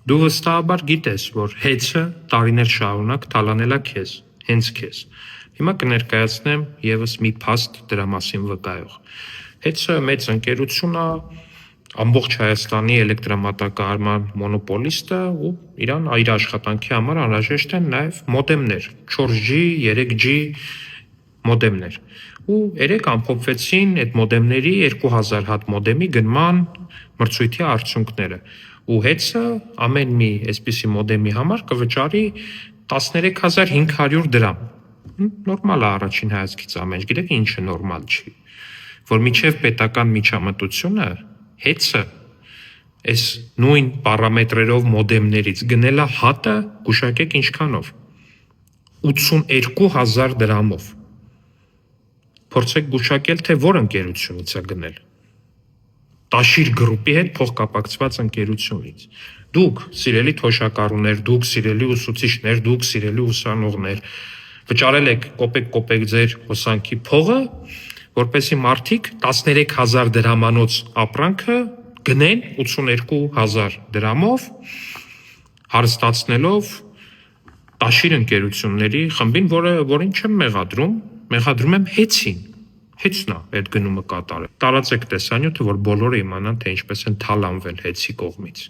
Դու վստահաբար գիտես, որ հեծը տարիներ շարունակ թալանել է քեզ, հենց քեզ։ Հիմա կներկայացնեմ եւս մի փաստ դրա մասին վկայող։ Հեծը մեծ ընկերություն է, ամբողջ Հայաստանի էլեկտրամատակարարման մոնոպոլիստը ու իրան իր աշխատանքի համար անհրաժեշտ են նաև մոդեմներ, 4G, 3G մոդեմներ։ Ու երեք ամփոփվեցին այդ մոդեմների 2000 հատ մոդեմի գնման մրցույթի արդյունքները։ Ու հեծը ամեն մի այսպիսի մոդեմի համար կվճարի 13500 դրամ։ Նորմալ է առաջին հայացքից ամեն ինչ, գիտեք ինչը նորմալ չի, որ միջև պետական միջամտությունը հեծը այս նույն պարամետրերով մոդեմներից գնելա հատը գուշակեք ինչքանով 82000 դրամով։ Փորձեք գուշակել, թե որ ընկերությունից է գնել։ Տաշիր գրուպի հետ փոխկապակցված ընկերությունից։ Դուք սիրելի թոշակառուներ, դուք սիրելի ուսուցիչներ, դուք սիրելի ուսանողներ, վճարել եք կոպեկ-կոպեկ ձեր հոսանքի փողը, որպեսզի մարդիկ 13000 դրամանոց ապրանքը գնեն 82000 դրամով, հարստացնելով տաշիր ընկերությունների խմբին, որին չեմ մեղադրում, մեղադրում եմ հեծին։ Հեծն է այդ գնումը կատարել։ Տարածեք տեսանյութը, որ բոլորը իմանան, թե ինչպես են թալանվել հեծի կողմից։